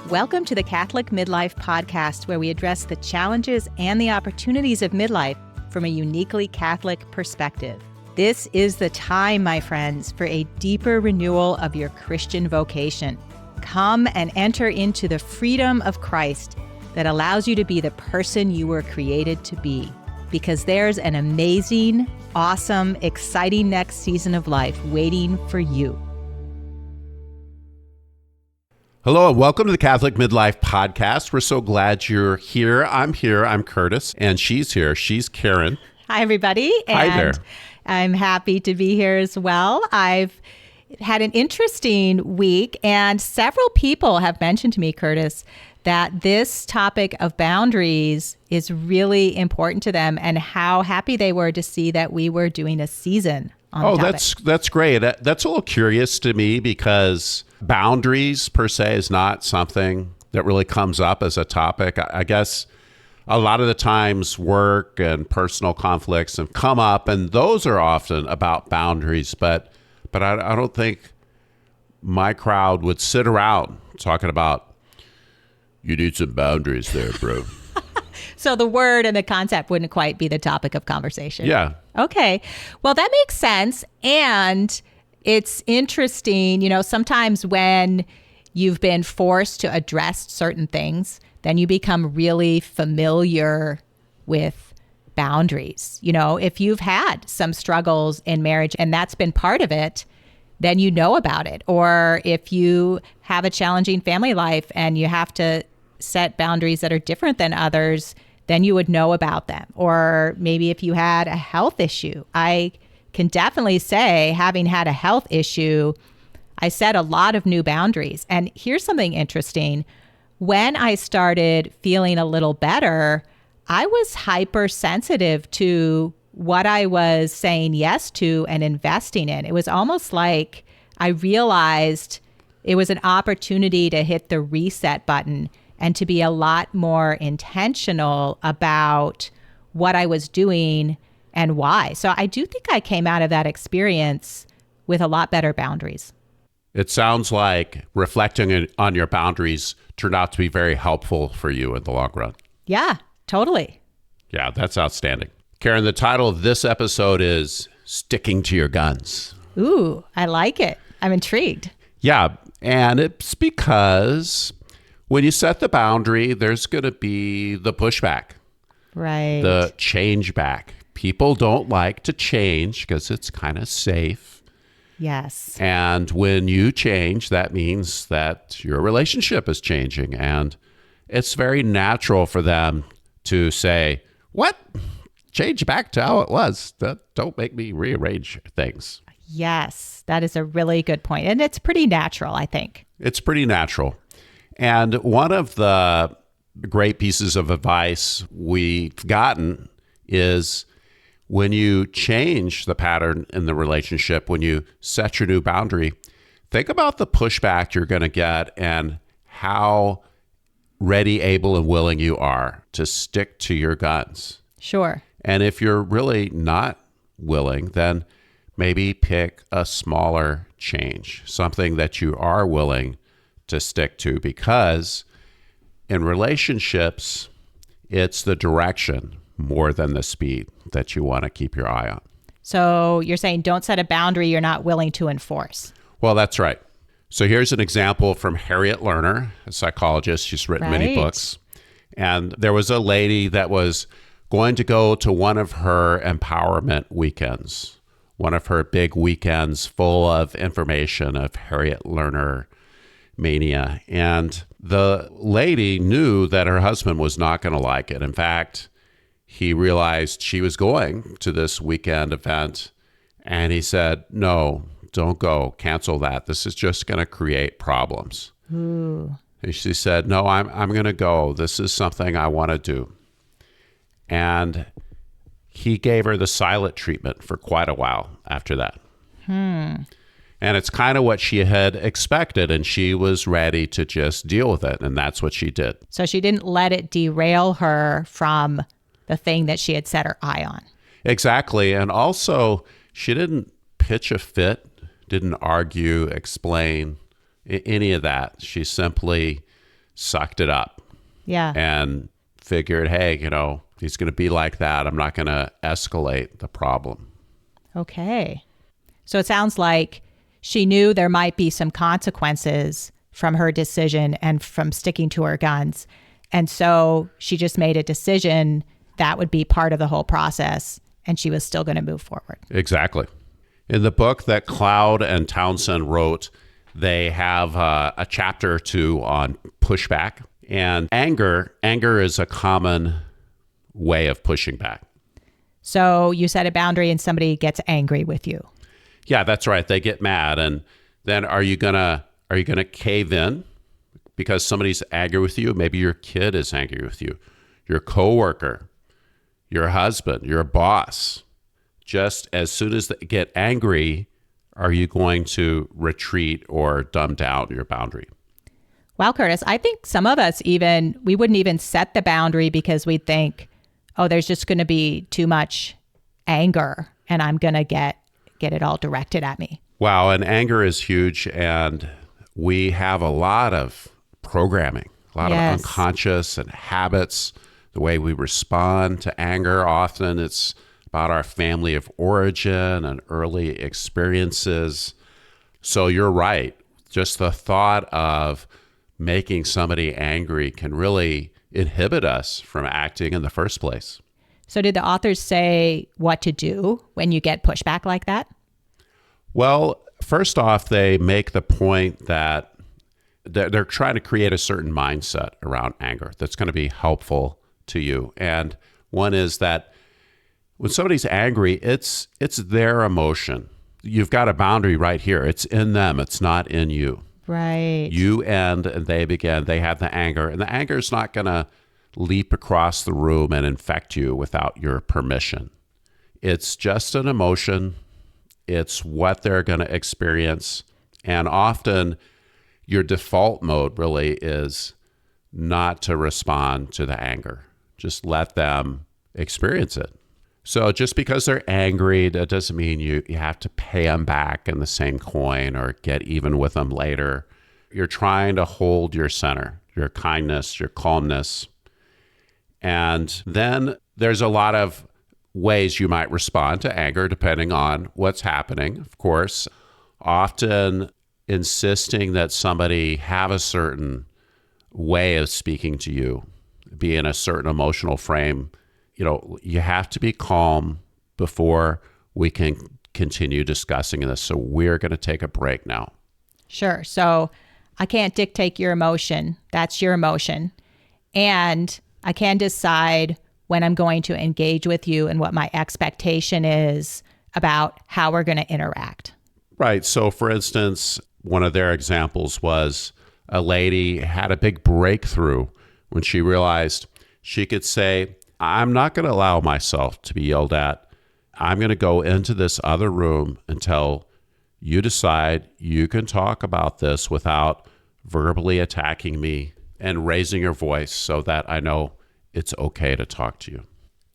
Welcome to the Catholic Midlife podcast, where we address the challenges and the opportunities of midlife from a uniquely Catholic perspective. This is the time, my friends, for a deeper renewal of your Christian vocation. Come and enter into the freedom of Christ that allows you to be the person you were created to be, because there's an amazing, awesome, exciting next season of life waiting for you. Hello and welcome to the Catholic Midlife podcast. We're so glad you're here. I'm Curtis, and she's here. She's Karen. Hi, everybody. Hi there. I'm happy to be here as well. I've had an interesting week, and several people have mentioned to me, Curtis, that this topic of boundaries is really important to them, and how happy they were to see that we were doing a season on the topic. That's great. That's a little curious to me, because boundaries per se is not something that really comes up as a topic. I guess a lot of the times work and personal conflicts have come up, and those are often about boundaries, but I don't think my crowd would sit around talking about, you need some boundaries there, bro. So the word and the concept wouldn't quite be the topic of conversation. Yeah. Okay. Well, that makes sense. And it's interesting, sometimes when you've been forced to address certain things, then you become really familiar with boundaries. If you've had some struggles in marriage and that's been part of it, then you know about it. Or if you have a challenging family life and you have to set boundaries that are different than others, then you would know about them. Or maybe if you had a health issue. I can definitely say, having had a health issue, I set a lot of new boundaries. And here's something interesting. When I started feeling a little better, I was hypersensitive to what I was saying yes to and investing in. It was almost like I realized it was an opportunity to hit the reset button and to be a lot more intentional about what I was doing and why. So I do think I came out of that experience with a lot better boundaries. It sounds like reflecting on your boundaries turned out to be very helpful for you in the long run. Yeah, totally. Yeah, that's outstanding. Karen, the title of this episode is Sticking to Your Guns. Ooh, I like it. I'm intrigued. Yeah, and it's because when you set the boundary, there's going to be the pushback. Right. The change back. People don't like to change because it's kind of safe. Yes. And when you change, that means that your relationship is changing. And it's very natural for them to say, what? Change back to how it was. Don't make me rearrange things. Yes, that is a really good point. And it's pretty natural, I think. It's pretty natural. And one of the great pieces of advice we've gotten is, when you change the pattern in the relationship, when you set your new boundary, think about the pushback you're going to get and how ready, able, and willing you are to stick to your guns. Sure. And if you're really not willing, then maybe pick a smaller change, something that you are willing to stick to, because in relationships, it's the direction more than the speed that you want to keep your eye on. So you're saying don't set a boundary you're not willing to enforce. Well, that's right. So here's an example from Harriet Lerner, a psychologist. She's written many books. And there was a lady that was going to go to one of her empowerment weekends, one of her big weekends full of information of Harriet Lerner mania. And the lady knew that her husband was not going to like it. In fact, he realized she was going to this weekend event, and he said, no, don't go, cancel that. This is just going to create problems. Ooh. And she said, no, I'm going to go. This is something I want to do. And he gave her the silent treatment for quite a while after that. And it's kind of what she had expected, and she was ready to just deal with it. And that's what she did. So she didn't let it derail her from the thing that she had set her eye on. Exactly. And also, she didn't pitch a fit, didn't argue, explain any of that. She simply sucked it up. Yeah. And figured, hey, he's going to be like that. I'm not going to escalate the problem. Okay. So it sounds like she knew there might be some consequences from her decision and from sticking to her guns. And so she just made a decision that would be part of the whole process, and she was still going to move forward. Exactly. In the book that Cloud and Townsend wrote, they have a chapter or two on pushback. And anger is a common way of pushing back. So you set a boundary and somebody gets angry with you. Yeah, that's right. They get mad. And then are you gonna cave in because somebody's angry with you? Maybe your kid is angry with you, your coworker, your husband, your boss. Just as soon as they get angry, are you going to retreat or dumb down your boundary? Well, Curtis, I think some of us we wouldn't even set the boundary because we'd think, oh, there's just going to be too much anger and I'm going to get it all directed at me. Wow. And anger is huge. And we have a lot of programming, a lot of unconscious and habits, the way we respond to anger. Often it's about our family of origin and early experiences. So you're right. Just the thought of making somebody angry can really inhibit us from acting in the first place. So did the authors say what to do when you get pushback like that? Well, first off, they make the point that they're trying to create a certain mindset around anger that's going to be helpful to you. And one is that when somebody's angry, it's their emotion. You've got a boundary right here. It's in them. It's not in you. Right. You end and they begin. They have the anger. And the anger is not going to leap across the room and infect you without your permission. It's just an emotion. It's what they're going to experience. And often your default mode really is not to respond to the anger. Just let them experience it. So just because they're angry, that doesn't mean you have to pay them back in the same coin or get even with them later. You're trying to hold your center, your kindness, your calmness. And then there's a lot of ways you might respond to anger depending on what's happening. Of course, often insisting that somebody have a certain way of speaking to you, be in a certain emotional frame. You have to be calm before we can continue discussing this. So we're going to take a break now. Sure. So I can't dictate your emotion. That's your emotion. And I can decide when I'm going to engage with you and what my expectation is about how we're going to interact. Right. So for instance, one of their examples was a lady had a big breakthrough when she realized she could say, I'm not going to allow myself to be yelled at. I'm going to go into this other room until you decide you can talk about this without verbally attacking me and raising your voice so that I know it's okay to talk to you.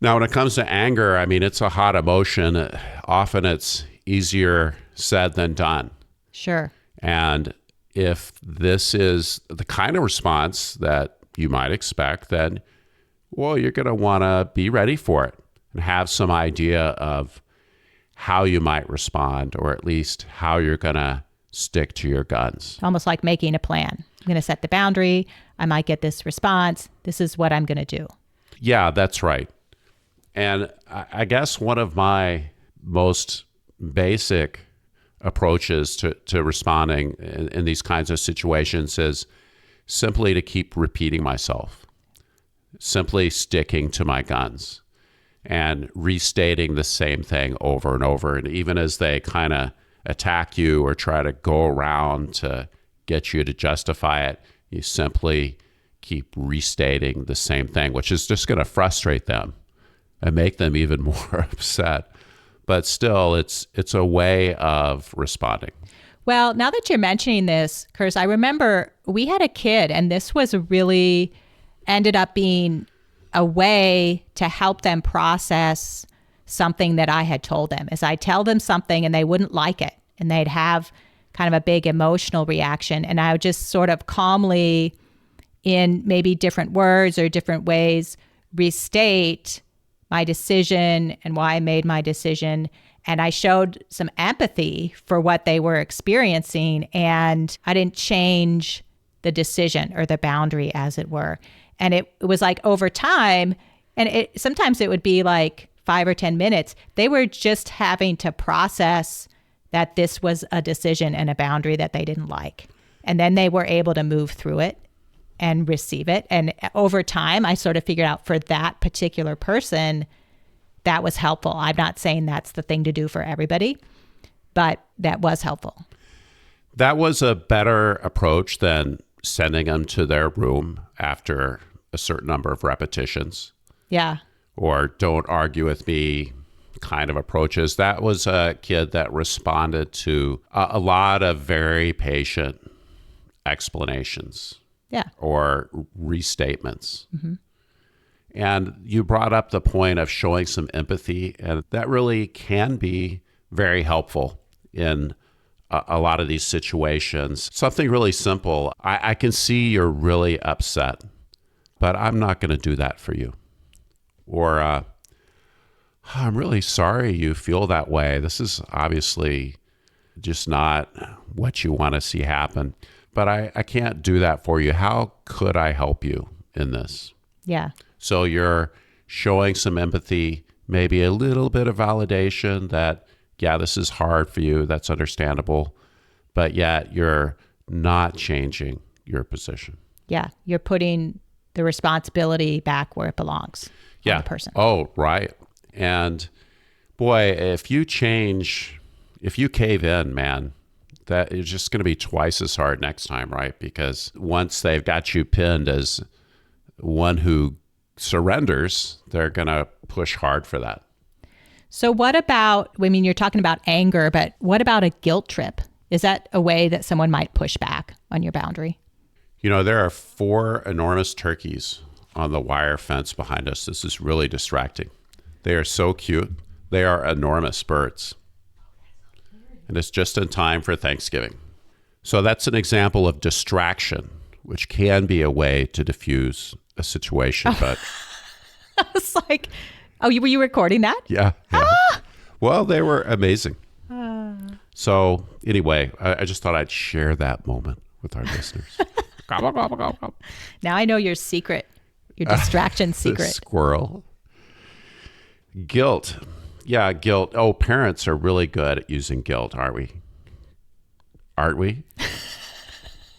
Now, when it comes to anger, it's a hot emotion. Often it's easier said than done. Sure. And if this is the kind of response that you might expect, then you're going to want to be ready for it and have some idea of how you might respond, or at least how you're going to stick to your guns. Almost like making a plan. I'm going to set the boundary. I might get this response. This is what I'm going to do. Yeah, that's right. And I guess one of my most basic approaches to responding in these kinds of situations is simply to keep repeating myself. Simply sticking to my guns and restating the same thing over and over. And even as they kind of attack you or try to go around to get you to justify it, you simply keep restating the same thing, which is just going to frustrate them and make them even more upset. But still, it's a way of responding. Well, now that you're mentioning this, Curtis, I remember we had a kid, and this was really ended up being a way to help them process something that I had told them. As I tell them something and they wouldn't like it, and they'd have kind of a big emotional reaction, and I would just sort of calmly in maybe different words or different ways, restate my decision and why I made my decision. And I showed some empathy for what they were experiencing. And I didn't change the decision or the boundary, as it were. And it was like over time, and sometimes it would be like 5 or 10 minutes, they were just having to process that this was a decision and a boundary that they didn't like. And then they were able to move through it and receive it. And over time, I sort of figured out for that particular person, that was helpful. I'm not saying that's the thing to do for everybody, but that was helpful. That was a better approach than sending them to their room after a certain number of repetitions. Yeah. Or don't argue with me kind of approaches. That was a kid that responded to a lot of very patient explanations. Yeah. Or restatements. Mm-hmm. And you brought up the point of showing some empathy, and that really can be very helpful in a lot of these situations. Something really simple. I can see you're really upset, but I'm not going to do that for you. Or, I'm really sorry you feel that way. This is obviously just not what you want to see happen. But I can't do that for you. How could I help you in this? Yeah. So you're showing some empathy, maybe a little bit of validation that, yeah, this is hard for you. That's understandable. But yet you're not changing your position. Yeah. You're putting the responsibility back where it belongs. Yeah. On the person. Oh, right. And boy, if you cave in, man, that is just going to be twice as hard next time, right? Because once they've got you pinned as one who surrenders, they're going to push hard for that. So what about, I mean, you're talking about anger, but what about a guilt trip? Is that a way that someone might push back on your boundary? You know, there are 4 enormous turkeys on the wire fence behind us. This is really distracting. They are so cute. They are enormous birds. And it's just in time for Thanksgiving. So that's an example of distraction, which can be a way to diffuse a situation. But I was like, were you recording that? Yeah. Well, they were amazing. So anyway, I just thought I'd share that moment with our listeners. Now I know your secret, your distraction secret. Squirrel. Guilt. Yeah, guilt. Oh, parents are really good at using guilt, aren't we? Aren't we?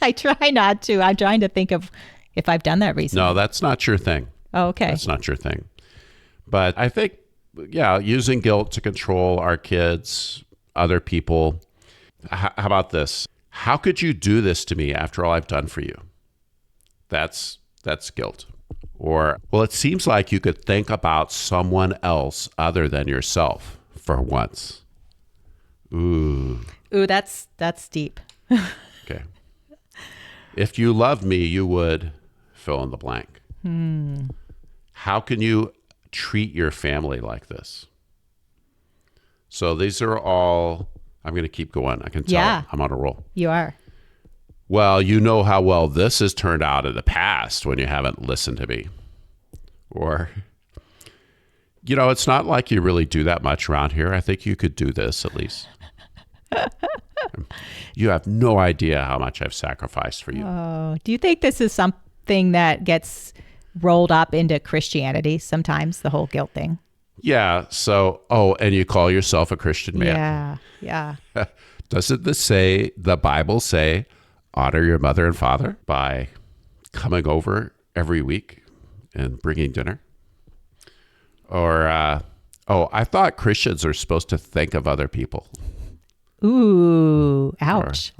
I try not to. I'm trying to think of if I've done that recently. No, that's not your thing. Oh, okay. That's not your thing. But I think, yeah, using guilt to control our kids, other people. How about this? How could you do this to me after all I've done for you? That's guilt. Or, well, it seems like you could think about someone else other than yourself for once. Ooh, that's deep. Okay. If you loved me, you would fill in the blank. How can you treat your family like this? So these are all, I'm going to keep going. I can tell I'm on a roll. You are. Well, you know how well this has turned out in the past when you haven't listened to me. Or, you know, it's not like you really do that much around here. I think you could do this at least. You have no idea how much I've sacrificed for you. Oh, do you think this is something that gets rolled up into Christianity sometimes, the whole guilt thing? Yeah. So, and you call yourself a Christian man. Yeah. Doesn't the Bible say, honor your mother and father by coming over every week and bringing dinner? Or, I thought Christians are supposed to think of other people. Ooh, ouch.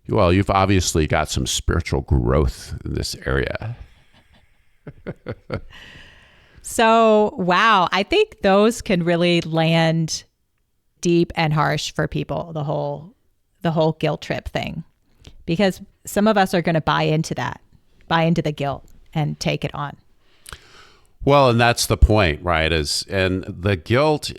Well, you've obviously got some spiritual growth in this area. So, wow, I think those can really land deep and harsh for people, the whole guilt trip thing, because some of us are going to buy into the guilt and take it on. Well, and that's the point, right? And the guilt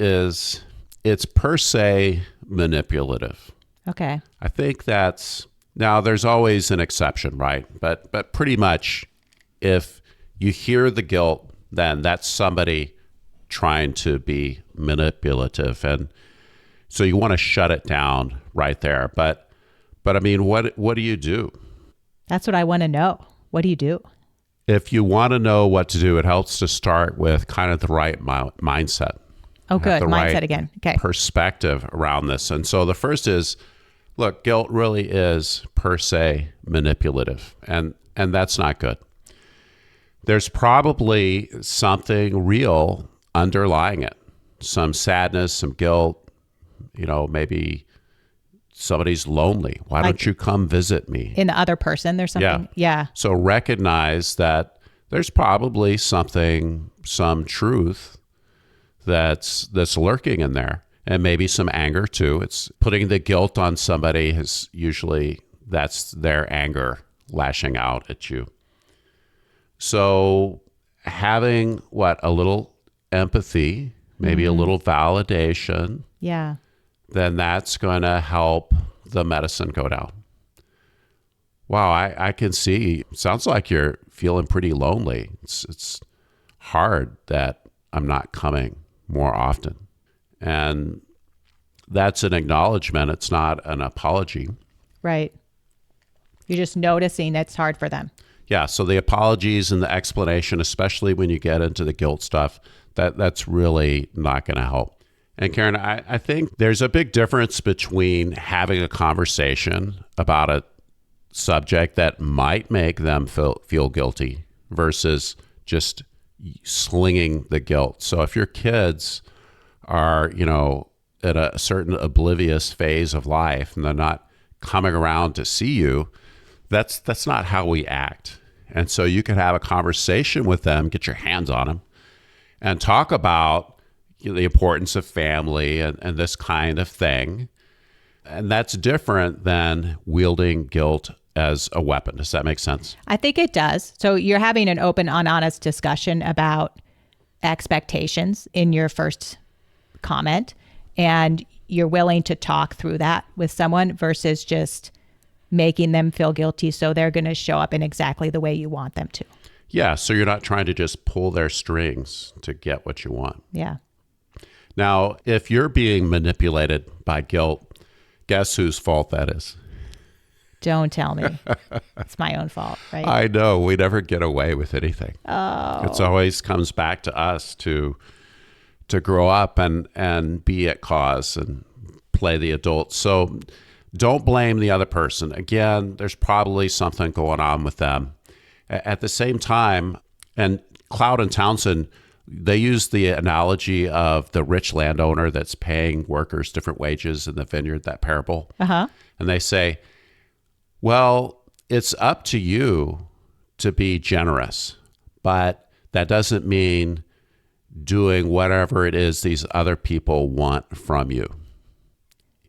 it's per se manipulative. Okay. I think that's Now, there's always an exception, right? But pretty much if you hear the guilt, then that's somebody trying to be manipulative. And so you want to shut it down right there. But I mean, what do you do? That's what I want to know. What do you do? If you want to know what to do, it helps to start with kind of the right mindset. Oh, good. The Mindset right again. Okay. perspective around this. And so the first is, look, guilt really is per se manipulative, and that's not good. There's probably something real underlying it, some sadness, some guilt, maybe somebody's lonely. Why don't you come visit me? In the other person, there's something. Yeah. So recognize that there's probably some truth that's lurking in there, and maybe some anger too. It's putting the guilt on somebody is usually that's their anger lashing out at you. So having a little empathy, maybe a little validation. Yeah. Then that's going to help the medicine go down. Wow, I can see. Sounds like you're feeling pretty lonely. It's hard that I'm not coming more often. And that's an acknowledgement. It's not an apology. Right. You're just noticing it's hard for them. Yeah, so the apologies and the explanation, especially when you get into the guilt stuff, that's really not going to help. And Karen, I think there's a big difference between having a conversation about a subject that might make them feel guilty versus just slinging the guilt. So if your kids are, at a certain oblivious phase of life and they're not coming around to see you, that's not how we act. And so you can have a conversation with them, get your hands on them, and talk about the importance of family and this kind of thing. And that's different than wielding guilt as a weapon. Does that make sense? I think it does. So you're having an open and honest discussion about expectations in your first comment, and you're willing to talk through that with someone versus just making them feel guilty so they're going to show up in exactly the way you want them to. Yeah, so you're not trying to just pull their strings to get what you want. Yeah. Now, if you're being manipulated by guilt, guess whose fault that is? Don't tell me. It's my own fault, right? I know. We never get away with anything. Oh. It always comes back to us to grow up and be at cause and play the adult. So don't blame the other person. Again, there's probably something going on with them. At the same time, and Cloud and Townsend, they use the analogy of the rich landowner that's paying workers different wages in the vineyard, that parable. Uh-huh. And they say, well, it's up to you to be generous, but that doesn't mean doing whatever it is these other people want from you.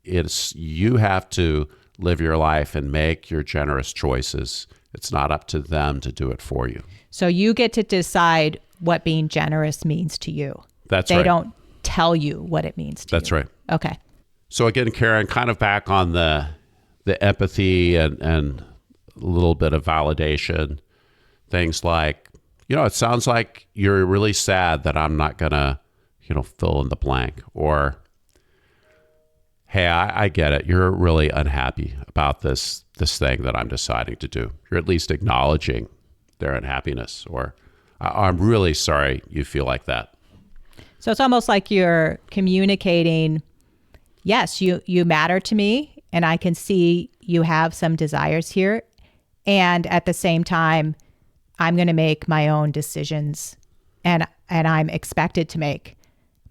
You have to live your life and make your generous choices. It's not up to them to do it for you. So you get to decide what being generous means to you. That's right. They don't tell you what it means to you. That's right. Okay. So again, Karen, kind of back on the empathy and a little bit of validation, things like, it sounds like you're really sad that I'm not going to, fill in the blank. Or, hey, I get it. You're really unhappy about this thing that I'm deciding to do. You're at least acknowledging their unhappiness. Or, I'm really sorry you feel like that. So it's almost like you're communicating, yes, you matter to me, and I can see you have some desires here. And at the same time, I'm going to make my own decisions, and I'm expected to make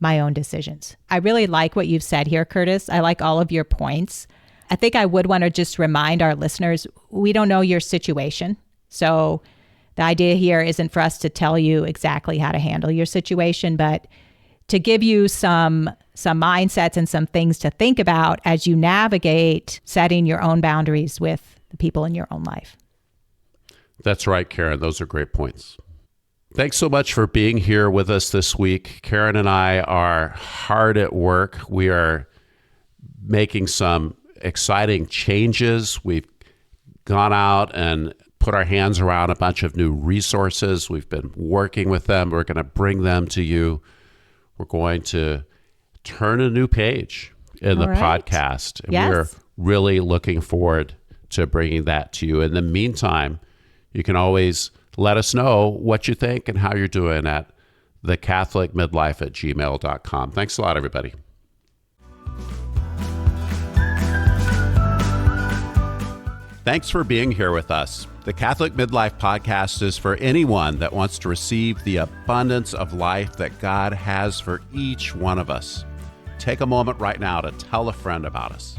my own decisions. I really like what you've said here, Curtis. I like all of your points. I think I would want to just remind our listeners, we don't know your situation. So the idea here isn't for us to tell you exactly how to handle your situation, but to give you some mindsets and some things to think about as you navigate setting your own boundaries with the people in your own life. That's right, Karen. Those are great points. Thanks so much for being here with us this week. Karen and I are hard at work. We are making some exciting changes. We've gone out and put our hands around a bunch of new resources. We've been working with them. We're going to bring them to you. We're going to turn a new page in the podcast. And we're really looking forward to bringing that to you. In the meantime, you can always let us know what you think and how you're doing at thecatholicmidlife@gmail.com. Thanks a lot, everybody. Thanks for being here with us. The Catholic Midlife Podcast is for anyone that wants to receive the abundance of life that God has for each one of us. Take a moment right now to tell a friend about us.